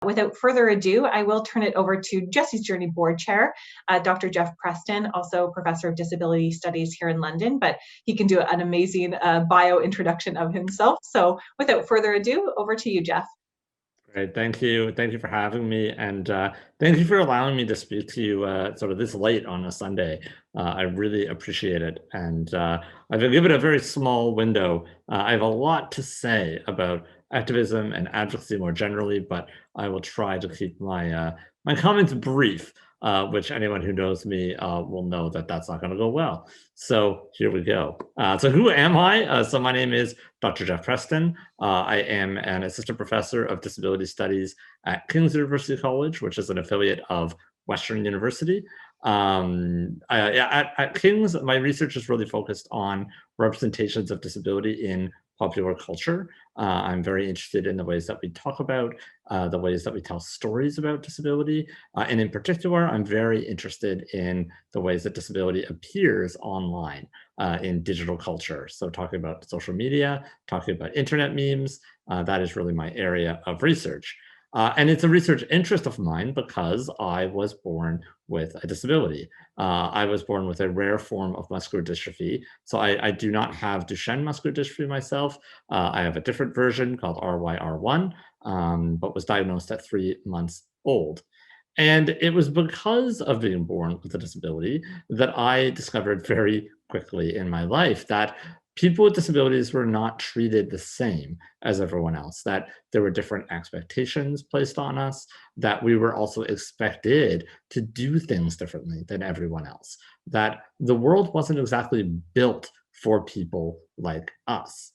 Without further ado, I will turn it over to Jesse's Journey Board Chair, Dr. Jeff Preston, also Professor of Disability Studies here in London, but he can do an amazing bio introduction of himself. So without further ado, over to you, Jeff. Great, thank you. Thank you for having me, and thank you for allowing me to speak to you sort of this late on a Sunday. I really appreciate it, and I've been given a very small window. I have a lot to say about activism and advocacy more generally, but I will try to keep my my comments brief, which anyone who knows me will know that that's not going to go well. So here we go. So who am I? So my name is Dr. Jeff Preston. I am an assistant professor of disability studies at King's University College, which is an affiliate of Western University. At King's, my research is really focused on representations of disability in popular culture. I'm very interested in the ways that we talk about, the ways that we tell stories about disability. And in particular, I'm very interested in the ways that disability appears online in digital culture. So talking about social media, talking about internet memes, that is really my area of research. And it's a research interest of mine because I was born with a disability. I was born with a rare form of muscular dystrophy. So I do not have Duchenne muscular dystrophy myself. I have a different version called RYR1, but was diagnosed at 3 months old. And it was because of being born with a disability that I discovered very quickly in my life that people with disabilities were not treated the same as everyone else, that there were different expectations placed on us, that we were also expected to do things differently than everyone else, that the world wasn't exactly built for people like us.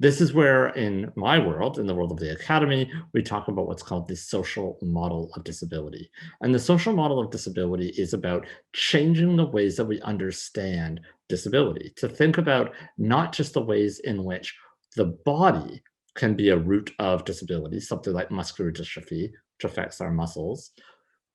This is where, in my world, in the world of the academy, we talk about what's called the social model of disability. And the social model of disability is about changing the ways that we understand disability, to think about not just the ways in which the body can be a root of disability, something like muscular dystrophy, which affects our muscles,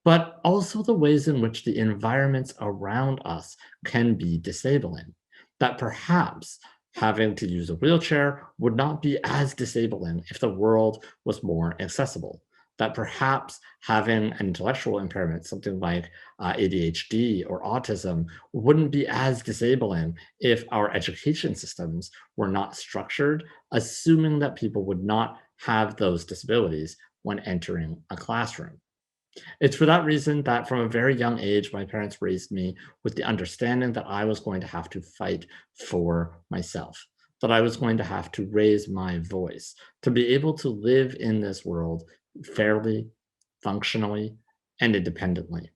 but also the ways in which the environments around us can be disabling. That perhaps having to use a wheelchair would not be as disabling if the world was more accessible. That perhaps having an intellectual impairment, something like ADHD or autism, wouldn't be as disabling if our education systems were not structured, assuming that people would not have those disabilities when entering a classroom. It's for that reason that from a very young age, my parents raised me with the understanding that I was going to have to fight for myself, that I was going to have to raise my voice to be able to live in this world fairly, functionally, and independently.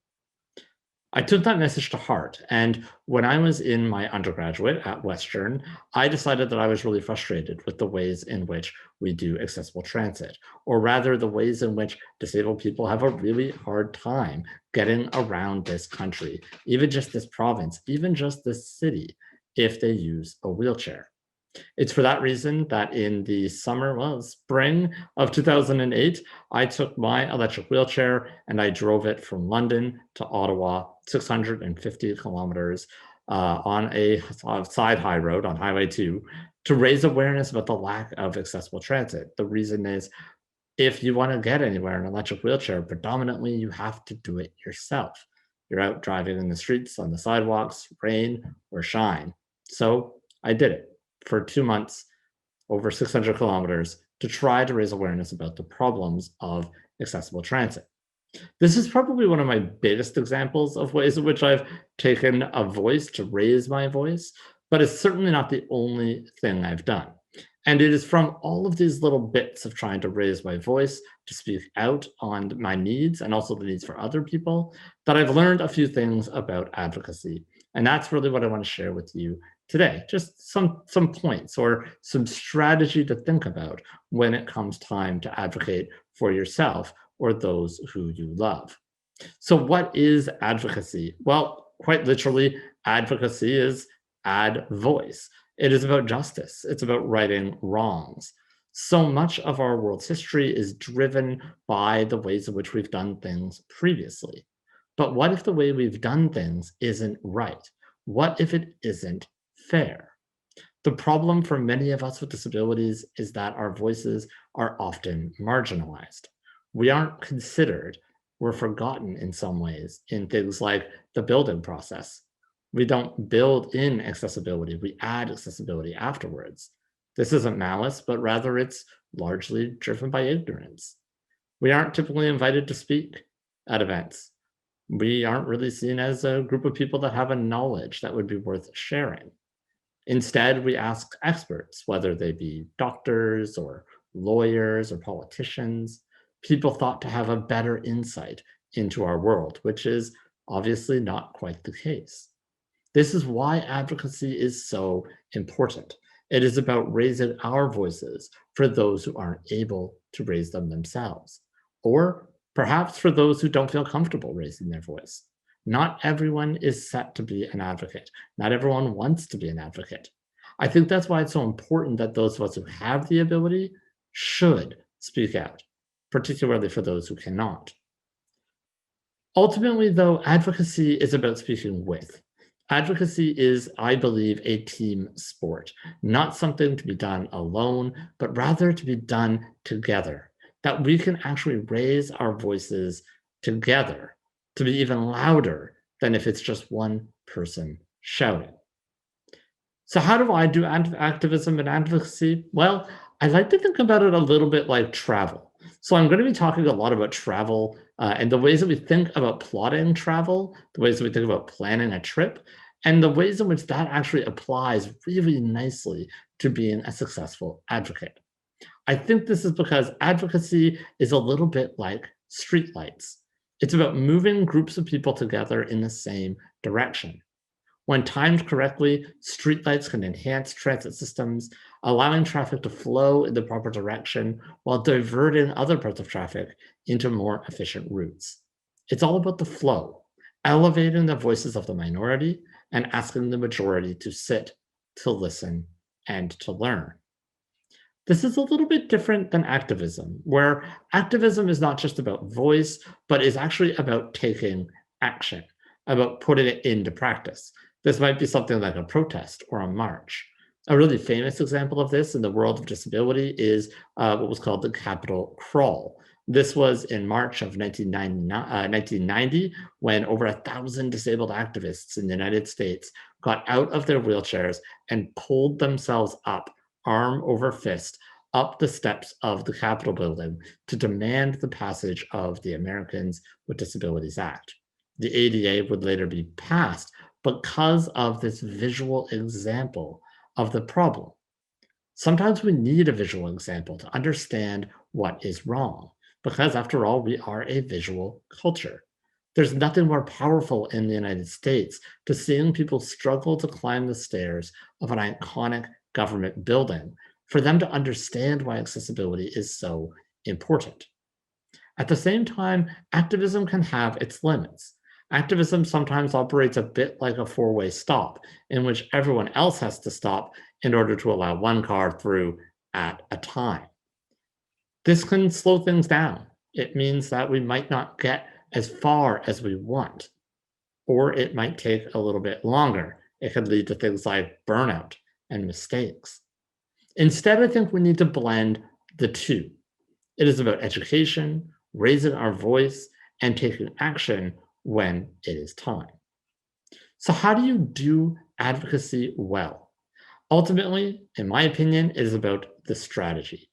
I took that message to heart. And when I was in my undergraduate at Western, I decided that I was really frustrated with the ways in which we do accessible transit, or rather the ways in which disabled people have a really hard time getting around this country, even just this province, even just this city, if they use a wheelchair. It's for that reason that in the spring of 2008, I took my electric wheelchair and I drove it from London to Ottawa, 650 kilometers on a side high road on Highway 2 to raise awareness about the lack of accessible transit. The reason is if you want to get anywhere in an electric wheelchair, predominantly you have to do it yourself. You're out driving in the streets, on the sidewalks, rain or shine. So I did it for 2 months, over 600 kilometers, to try to raise awareness about the problems of accessible transit. This is probably one of my biggest examples of ways in which I've taken a voice to raise my voice, but it's certainly not the only thing I've done. And it is from all of these little bits of trying to raise my voice, to speak out on my needs and also the needs for other people, that I've learned a few things about advocacy. And that's really what I want to share with you today. Just some points or some strategy to think about when it comes time to advocate for yourself or those who you love. So what is advocacy? Well, quite literally, advocacy is add voice. It is about justice. It's about righting wrongs. So much of our world's history is driven by the ways in which we've done things previously. But what if the way we've done things isn't right? What if it isn't fair? The problem for many of us with disabilities is that our voices are often marginalized. We aren't considered. We're forgotten in some ways in things like the building process. We don't build in accessibility, we add accessibility afterwards. This isn't malice, but rather it's largely driven by ignorance. We aren't typically invited to speak at events. We aren't really seen as a group of people that have a knowledge that would be worth sharing. Instead, we ask experts, whether they be doctors or lawyers or politicians, people thought to have a better insight into our world, which is obviously not quite the case. This is why advocacy is so important. It is about raising our voices for those who aren't able to raise them themselves, or perhaps for those who don't feel comfortable raising their voice. Not everyone is set to be an advocate. Not everyone wants to be an advocate. I think that's why it's so important that those of us who have the ability should speak out, particularly for those who cannot. Ultimately, though, advocacy is about speaking with. Advocacy is, I believe, a team sport, not something to be done alone, but rather to be done together, that we can actually raise our voices together to be even louder than if it's just one person shouting. So how do I do activism and advocacy? Well, I like to think about it a little bit like travel. So I'm going to be talking a lot about travel and the ways that we think about plotting travel, the ways that we think about planning a trip, and the ways in which that actually applies really nicely to being a successful advocate. I think this is because advocacy is a little bit like streetlights. It's about moving groups of people together in the same direction. When timed correctly, streetlights can enhance transit systems, allowing traffic to flow in the proper direction while diverting other parts of traffic into more efficient routes. It's all about the flow, elevating the voices of the minority and asking the majority to sit, to listen, and to learn. This is a little bit different than activism, where activism is not just about voice, but is actually about taking action, about putting it into practice. This might be something like a protest or a march. A really famous example of this in the world of disability is what was called the Capitol Crawl. This was in March of 1990, when over 1,000 disabled activists in the United States got out of their wheelchairs and pulled themselves up, arm over fist, up the steps of the Capitol building to demand the passage of the Americans with Disabilities Act. The ADA would later be passed because of this visual example of the problem. Sometimes we need a visual example to understand what is wrong, because after all, we are a visual culture. There's nothing more powerful in the United States to seeing people struggle to climb the stairs of an iconic government building for them to understand why accessibility is so important. At the same time, activism can have its limits. Activism sometimes operates a bit like a four-way stop, in which everyone else has to stop in order to allow one car through at a time. This can slow things down. It means that we might not get as far as we want, or it might take a little bit longer. It could lead to things like burnout and mistakes. Instead, I think we need to blend the two. It is about education, raising our voice, and taking action when it is time. So how do you do advocacy well? Ultimately, in my opinion, it is about the strategy.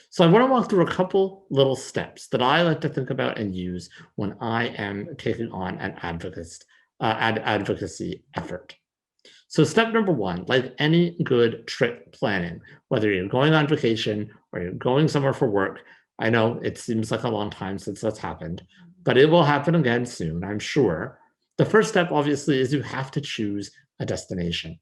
So I want to walk through a couple little steps that I like to think about and use when I am taking on an advocacy effort. So step number one, like any good trip planning, whether you're going on vacation or you're going somewhere for work, I know it seems like a long time since that's happened, but it will happen again soon, I'm sure. The first step, obviously, is you have to choose a destination.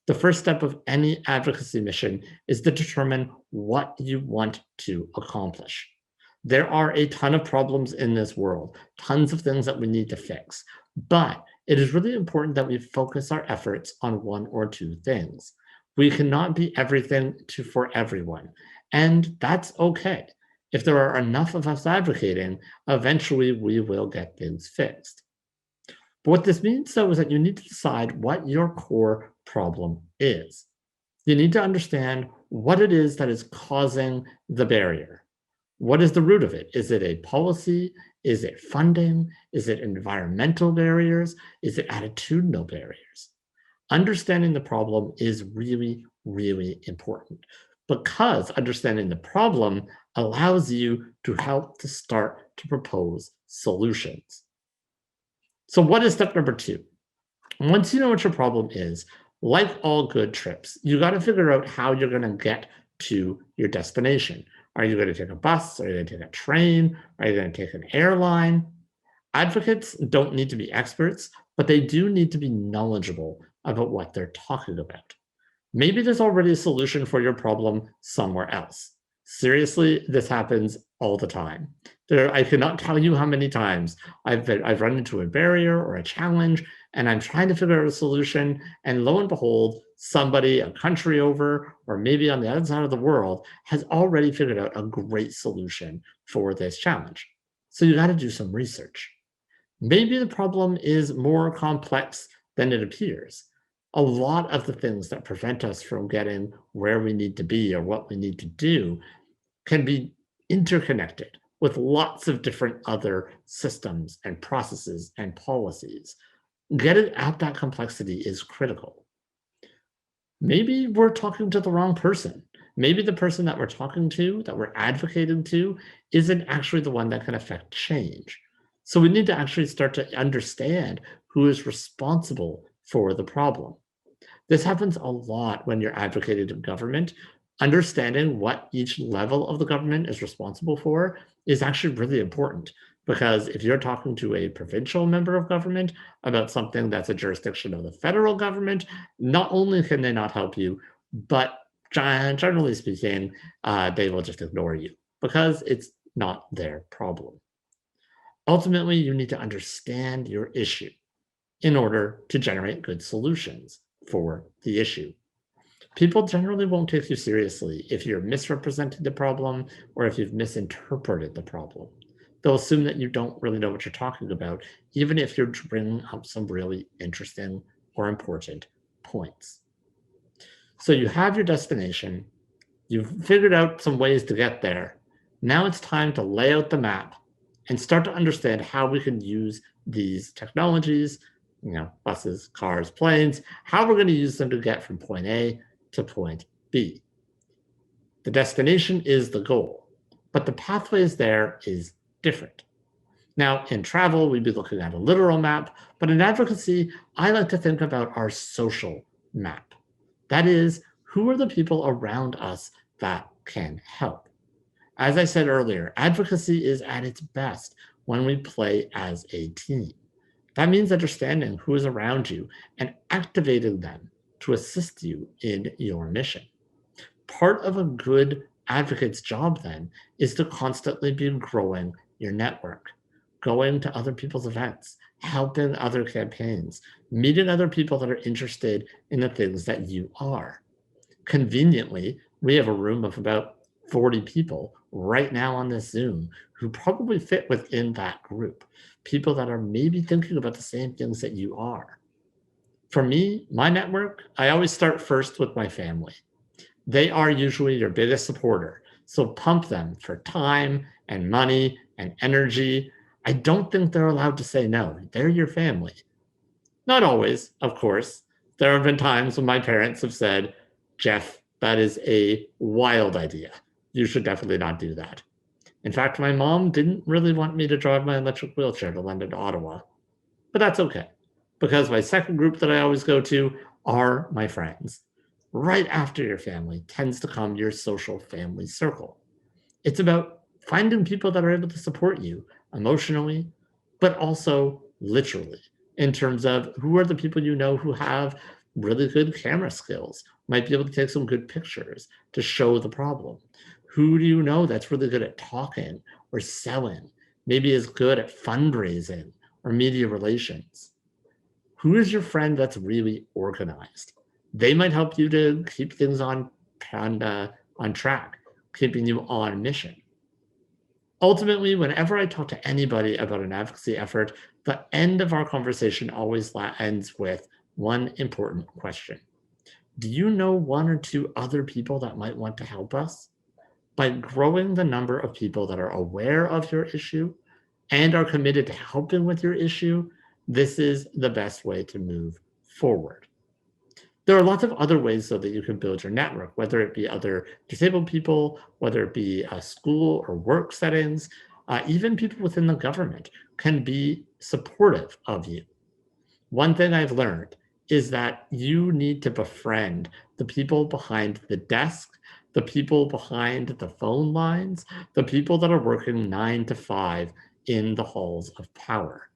The first step of any advocacy mission is to determine what you want to accomplish. There are a ton of problems in this world, tons of things that we need to fix, but it is really important that we focus our efforts on one or two things. We cannot be everything for everyone, and that's okay. If there are enough of us advocating, eventually we will get things fixed. But what this means, though, is that you need to decide what your core problem is. You need to understand what it is that is causing the barrier. What is the root of it? Is it a policy? Is it funding? Is it environmental barriers? Is it attitudinal barriers? Understanding the problem is really, really important because understanding the problem allows you to help to start to propose solutions. So what is step number 2? Once you know what your problem is, like all good trips, you got to figure out how you're going to get to your destination. Are you going to take a bus? Are you going to take a train? Are you going to take an airline? Advocates don't need to be experts, but they do need to be knowledgeable about what they're talking about. Maybe there's already a solution for your problem somewhere else. Seriously, this happens all the time. I cannot tell you how many times I've run into a barrier or a challenge, and I'm trying to figure out a solution, and lo and behold, somebody a country over, or maybe on the other side of the world, has already figured out a great solution for this challenge. So you got to do some research. Maybe the problem is more complex than it appears. A lot of the things that prevent us from getting where we need to be or what we need to do can be interconnected with lots of different other systems and processes and policies. Getting at that complexity is critical. Maybe we're talking to the wrong person. Maybe the person that we're talking to, that we're advocating to, isn't actually the one that can affect change. So we need to actually start to understand who is responsible for the problem. This happens a lot when you're advocating to government. Understanding what each level of the government is responsible for is actually really important, because if you're talking to a provincial member of government about something that's a jurisdiction of the federal government, not only can they not help you, but generally speaking, they will just ignore you because it's not their problem. Ultimately, you need to understand your issue in order to generate good solutions for the issue. People generally won't take you seriously if you're misrepresenting the problem or if you've misinterpreted the problem. They'll assume that you don't really know what you're talking about, even if you're bringing up some really interesting or important points. So you have your destination, you've figured out some ways to get there. Now it's time to lay out the map and start to understand how we can use these technologies, buses, cars, planes, how we're going to use them to get from point A to point B. The destination is the goal, but the pathways there is different. Now, in travel, we'd be looking at a literal map, but in advocacy, I like to think about our social map. That is, who are the people around us that can help? As I said earlier, advocacy is at its best when we play as a team. That means understanding who is around you and activating them to assist you in your mission. Part of a good advocate's job then is to constantly be growing your network, going to other people's events, helping other campaigns, meeting other people that are interested in the things that you are. Conveniently, we have a room of about 40 people right now on this Zoom who probably fit within that group, people that are maybe thinking about the same things that you are. For me, my network, I always start first with my family. They are usually your biggest supporter, so pump them for time and money and energy. I don't think they're allowed to say no. They're your family. Not always, of course. There have been times when my parents have said, Jeff, that is a wild idea. You should definitely not do that. In fact, my mom didn't really want me to drive my electric wheelchair to London to Ottawa. But that's okay, because my second group that I always go to are my friends. Right after your family tends to come your social family circle. It's about finding people that are able to support you emotionally, but also literally, in terms of who are the people you know who have really good camera skills, might be able to take some good pictures to show the problem. Who do you know that's really good at talking or selling, maybe is good at fundraising or media relations? Who is your friend that's really organized? They might help you to keep things on track, keeping you on mission. Ultimately, whenever I talk to anybody about an advocacy effort, the end of our conversation always ends with one important question. Do you know one or two other people that might want to help us? by growing the number of people that are aware of your issue and are committed to helping with your issue, this is the best way to move forward. There are lots of other ways, though, that you can build your network, whether it be other disabled people, whether it be school or work settings, even people within the government can be supportive of you. One thing I've learned is that you need to befriend the people behind the desk, the people behind the phone lines, the people that are working 9 to 5 in the halls of power.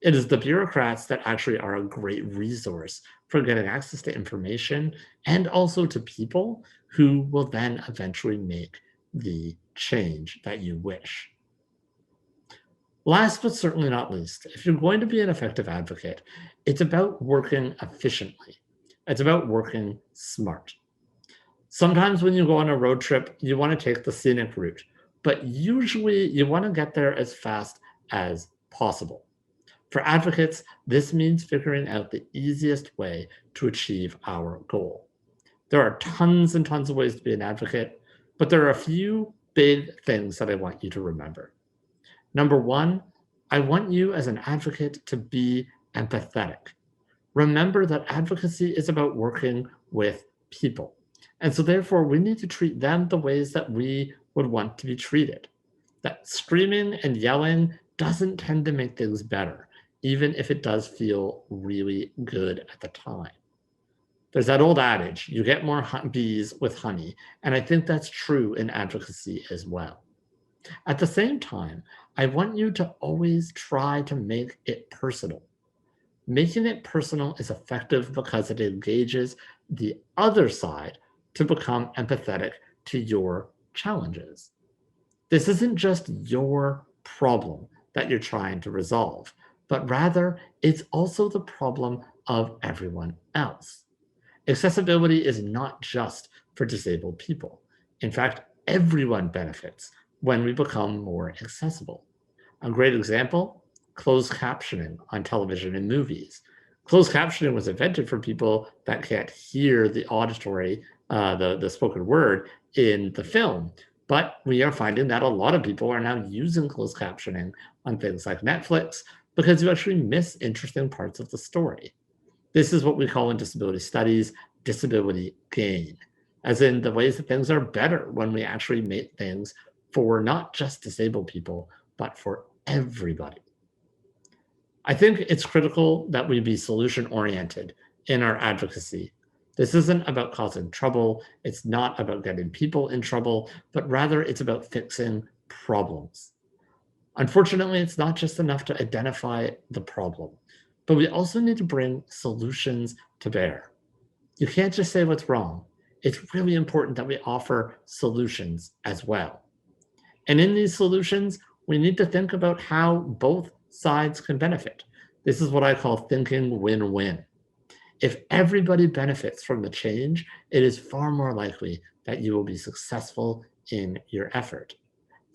It is the bureaucrats that actually are a great resource for getting access to information and also to people who will then eventually make the change that you wish. Last but certainly not least, if you're going to be an effective advocate, it's about working efficiently. It's about working smart. Sometimes when you go on a road trip, you want to take the scenic route, but usually you want to get there as fast as possible. For advocates, this means figuring out the easiest way to achieve our goal. There are tons and tons of ways to be an advocate, but there are a few big things that I want you to remember. Number one, I want you as an advocate to be empathetic. Remember that advocacy is about working with people. And so therefore, we need to treat them the ways that we would want to be treated. That screaming and yelling doesn't tend to make things better, even if it does feel really good at the time. There's that old adage, you get more bees with honey, and I think that's true in advocacy as well. At the same time, I want you to always try to make it personal. Making it personal is effective because it engages the other side to become empathetic to your challenges. This isn't just your problem that you're trying to resolve, but rather it's also the problem of everyone else. Accessibility is not just for disabled people. In fact, everyone benefits when we become more accessible. A great example, closed captioning on television and movies. Closed captioning was invented for people that can't hear the auditory, the spoken word in the film. But we are finding that a lot of people are now using closed captioning on things like Netflix because you actually miss interesting parts of the story. This is what we call in disability studies disability gain, as in the ways that things are better when we actually make things for not just disabled people, but for everybody. I think it's critical that we be solution-oriented in our advocacy. This isn't about causing trouble. It's not about getting people in trouble, but rather it's about fixing problems. Unfortunately, it's not just enough to identify the problem, but we also need to bring solutions to bear. You can't just say what's wrong. It's really important that we offer solutions as well. And in these solutions, we need to think about how both sides can benefit. This is what I call thinking win-win. If everybody benefits from the change, it is far more likely that you will be successful in your effort.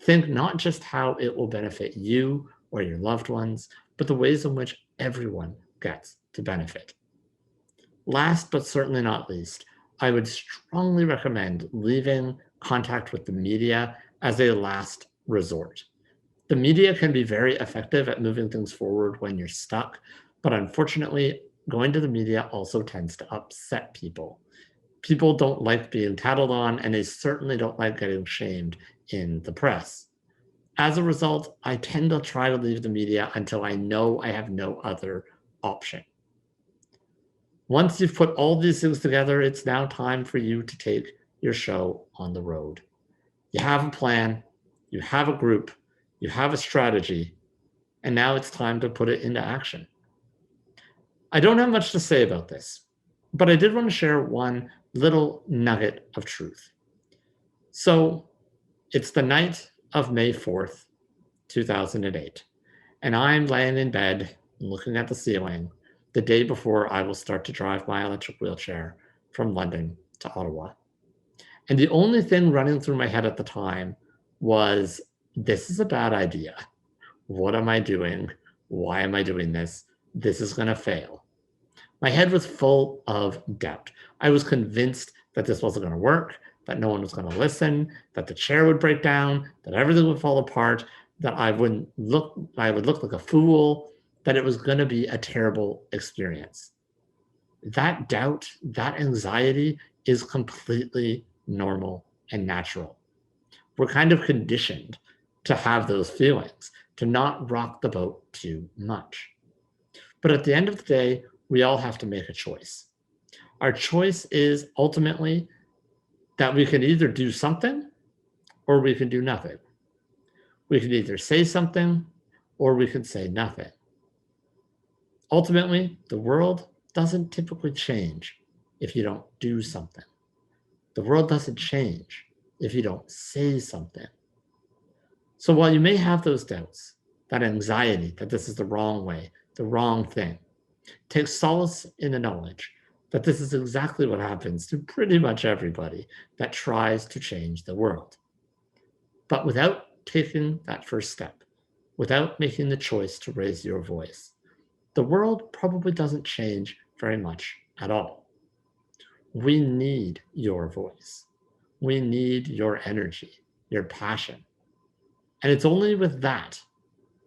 Think not just how it will benefit you or your loved ones, but the ways in which everyone gets to benefit. Last but certainly not least, I would strongly recommend leaving contact with the media as a last resort. The media can be very effective at moving things forward when you're stuck, but unfortunately, going to the media also tends to upset people. People don't like being tattled on, and they certainly don't like getting shamed in the press. As a result, I tend to try to leave the media until I know I have no other option. Once you've put all these things together, it's now time for you to take your show on the road. You have a plan, you have a group, you have a strategy, and now it's time to put it into action. I don't have much to say about this, but I did want to share one little nugget of truth. So it's the night of May 4th, 2008, and I'm laying in bed looking at the ceiling the day before I will start to drive my electric wheelchair from London to Ottawa. And the only thing running through my head at the time was, this is a bad idea. What am I doing? Why am I doing this? This is going to fail. My head was full of doubt. I was convinced that this wasn't going to work, that no one was going to listen, that the chair would break down, that everything would fall apart, that I would look like a fool, that it was going to be a terrible experience. That doubt, that anxiety is completely normal and natural. We're kind of conditioned to have those feelings, to not rock the boat too much. But at the end of the day, we all have to make a choice. Our choice is ultimately that we can either do something or we can do nothing. We can either say something or we can say nothing. Ultimately, the world doesn't typically change if you don't do something. The world doesn't change if you don't say something. So while you may have those doubts, that anxiety that this is the wrong way, the wrong thing, take solace in the knowledge that this is exactly what happens to pretty much everybody that tries to change the world. But without taking that first step, without making the choice to raise your voice, the world probably doesn't change very much at all. We need your voice. We need your energy, your passion. And it's only with that,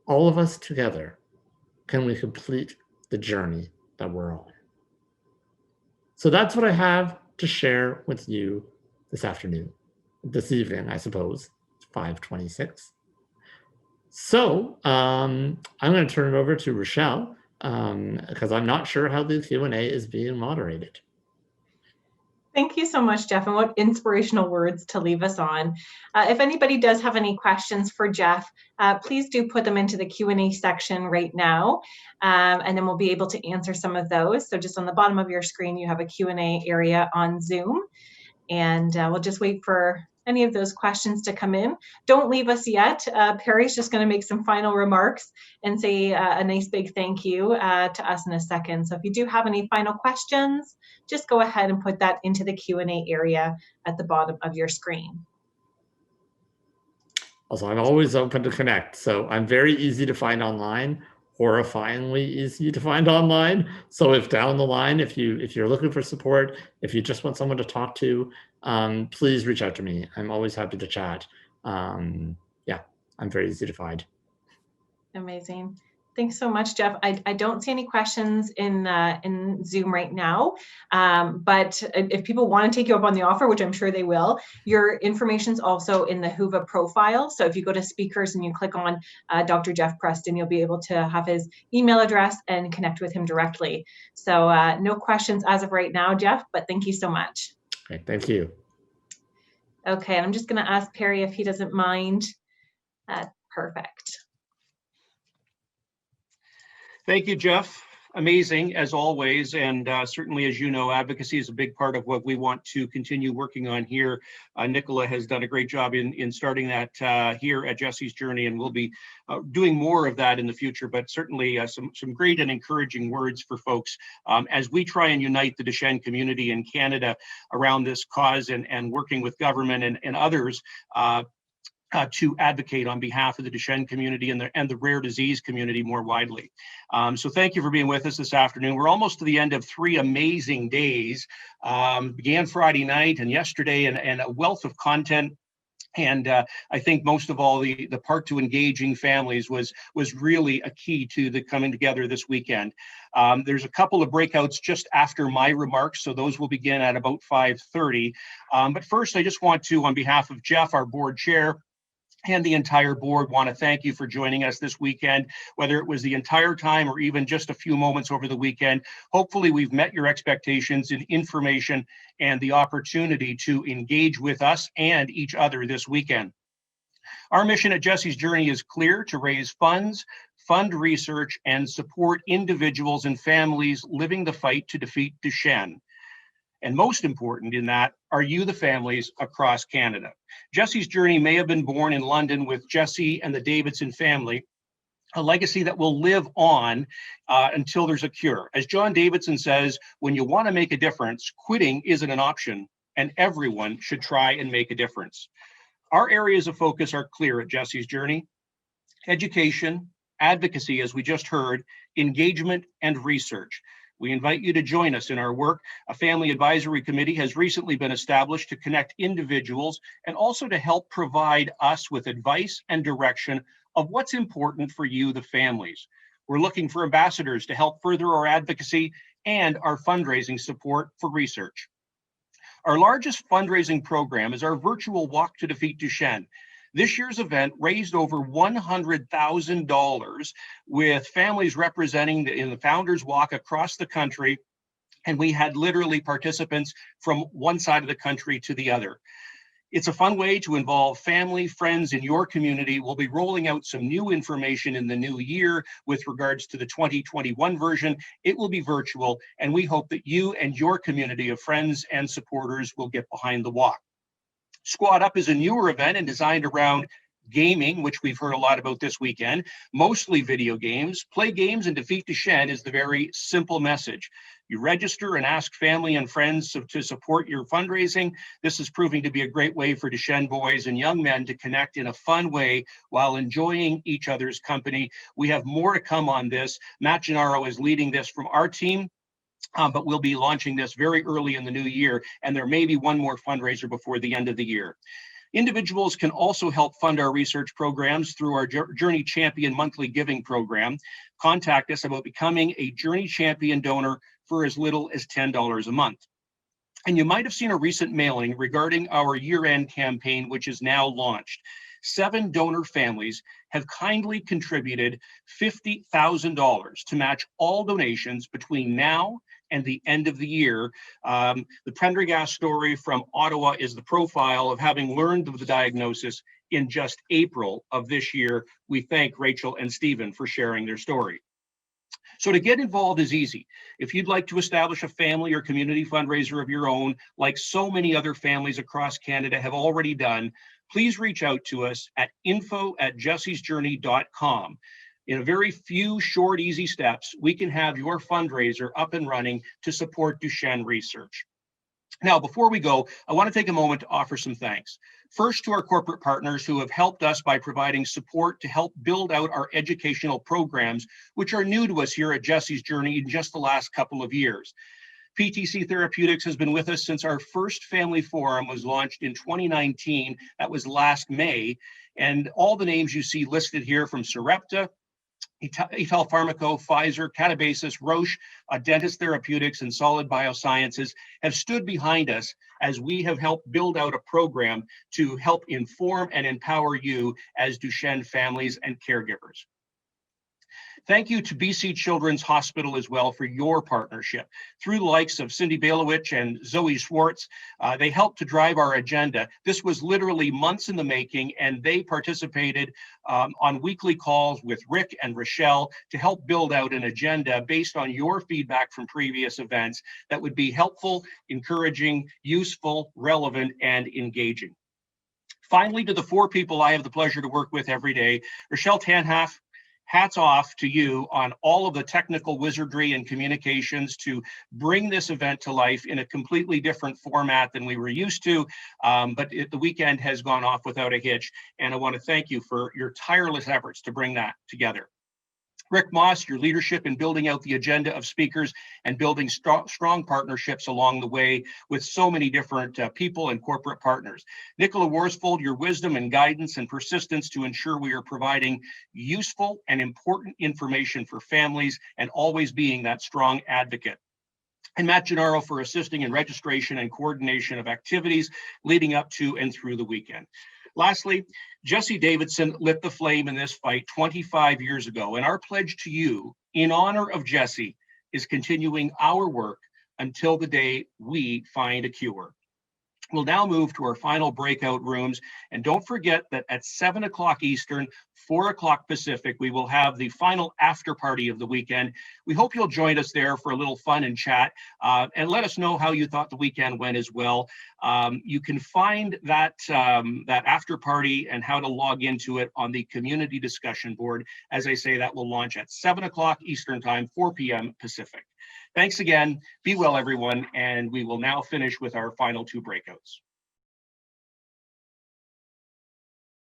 all of us together, can we complete the journey that we're on. So that's what I have to share with you this evening, I suppose. It's 5:26. So I'm going to turn it over to Rochelle because I'm not sure how the Q&A is being moderated. Thank you so much, Jeff, and what inspirational words to leave us on. If anybody does have any questions for Jeff, please do put them into the Q&A section right now, and then we'll be able to answer some of those. So just on the bottom of your screen, you have a Q&A area on Zoom, and we'll just wait for any of those questions to come in. Don't leave us yet. Perry's just going to make some final remarks and say a nice big thank you to us in a second. So if you do have any final questions, just go ahead and put that into the Q&A area at the bottom of your screen. Also, I'm always open to connect. So I'm very easy to find online, horrifyingly easy to find online. So if down the line, if you're looking for support, if you just want someone to talk to, please reach out to me. I'm always happy to chat. Yeah, I'm very easy to find. Amazing. Thanks so much, Jeff. I don't see any questions in Zoom right now, but if people want to take you up on the offer, which I'm sure they will, your information's also in the Whova profile. So if you go to speakers and you click on Dr. Jeff Preston, you'll be able to have his email address and connect with him directly. So no questions as of right now, Jeff, but thank you so much. Okay, thank you. Okay, I'm just going to ask Perry if he doesn't mind. Perfect. Thank you, Jeff. Amazing, as always. And certainly, as you know, advocacy is a big part of what we want to continue working on here. Nicola has done a great job in starting that here at Jesse's Journey, and we'll be doing more of that in the future. But certainly some great and encouraging words for folks as we try and unite the Duchenne community in Canada around this cause and working with government and others to advocate on behalf of the Duchenne community and the rare disease community more widely. So thank you for being with us this afternoon. We're almost to the end of 3 amazing days. Began Friday night and yesterday, and a wealth of content. And I think most of all, the part to engaging families was really a key to the coming together this weekend. There's a couple of breakouts just after my remarks, so those will begin at about 5:30. But first, I just want to, on behalf of Jeff, our board chair, and the entire board, want to thank you for joining us this weekend, whether it was the entire time or even just a few moments over the weekend. Hopefully we've met your expectations in information and the opportunity to engage with us and each other this weekend. Our mission at Jesse's Journey is clear: to raise funds, fund research, and support individuals and families living the fight to defeat Duchenne. And most important in that are you, the families across Canada. Jesse's Journey may have been born in London with Jesse and the Davidson family, a legacy that will live on until there's a cure. As John Davidson says, when you want to make a difference, quitting isn't an option, and everyone should try and make a difference. Our areas of focus are clear at Jesse's Journey: education, advocacy, as we just heard, engagement, and research. We invite you to join us in our work. A family advisory committee has recently been established to connect individuals and also to help provide us with advice and direction of what's important for you, the families. We're looking for ambassadors to help further our advocacy and our fundraising support for research. Our largest fundraising program is our virtual Walk to Defeat Duchenne. This year's event raised over $100,000 with families representing in the Founders Walk across the country, and we had literally participants from one side of the country to the other. It's a fun way to involve family, friends in your community. We'll be rolling out some new information in the new year with regards to the 2021 version. It will be virtual, and we hope that you and your community of friends and supporters will get behind the walk. Squad Up is a newer event and designed around gaming, which we've heard a lot about this weekend, mostly video games. Play games and defeat Duchenne is the very simple message. You register and ask family and friends to support your fundraising. This is proving to be a great way for Duchenne boys and young men to connect in a fun way while enjoying each other's company. We have more to come on this. Matt Gennaro is leading this from our team. But we'll be launching this very early in the new year, and there may be one more fundraiser before the end of the year. Individuals can also help fund our research programs through our Journey Champion monthly giving program. Contact us about becoming a Journey Champion donor for as little as $10 a month. And you might have seen a recent mailing regarding our year-end campaign, which is now launched. 7 donor families have kindly contributed $50,000 to match all donations between now and the end of the year. The Prendergast story from Ottawa is the profile of having learned of the diagnosis in just April of this year. We thank Rachel and Stephen for sharing their story. So to get involved is easy. If you'd like to establish a family or community fundraiser of your own, like so many other families across Canada have already done, please reach out to us at info@jessiesjourney.com. In a very few short, easy steps, we can have your fundraiser up and running to support Duchenne research. Now, before we go, I want to take a moment to offer some thanks. First, to our corporate partners who have helped us by providing support to help build out our educational programs, which are new to us here at Jessie's Journey in just the last couple of years. PTC Therapeutics has been with us since our first family forum was launched in 2019. That was last May. And all the names you see listed here, from Sarepta, Ital Pharmaco, Pfizer, Catabasis, Roche, Dentist Therapeutics, and Solid Biosciences, have stood behind us as we have helped build out a program to help inform and empower you as Duchenne families and caregivers. Thank you to BC Children's Hospital as well for your partnership. Through the likes of Cindy Bailowich and Zoe Schwartz, they helped to drive our agenda. This was literally months in the making, and they participated on weekly calls with Rick and Rochelle to help build out an agenda based on your feedback from previous events that would be helpful, encouraging, useful, relevant, and engaging. Finally, to the 4 people I have the pleasure to work with every day, Rochelle Tanhaff, hats off to you on all of the technical wizardry and communications to bring this event to life in a completely different format than we were used to, but the weekend has gone off without a hitch, and I want to thank you for your tireless efforts to bring that together. Rick Moss, your leadership in building out the agenda of speakers and building strong partnerships along the way with so many different people and corporate partners. Nicola Worsfold, your wisdom and guidance and persistence to ensure we are providing useful and important information for families and always being that strong advocate. And Matt Gennaro for assisting in registration and coordination of activities leading up to and through the weekend. Lastly, Jessie Davidson lit the flame in this fight 25 years ago, and our pledge to you in honor of Jessie is continuing our work until the day we find a cure. We'll now move to our final breakout rooms, and don't forget that at 7 o'clock Eastern, 4 o'clock Pacific, we will have the final after party of the weekend. We hope you'll join us there for a little fun and chat, and let us know how you thought the weekend went as well. You can find that after party and how to log into it on the community discussion board. As I say, that will launch at 7 o'clock Eastern time, 4 p.m. Pacific. Thanks again. Be well, everyone. And we will now finish with our final 2 breakouts.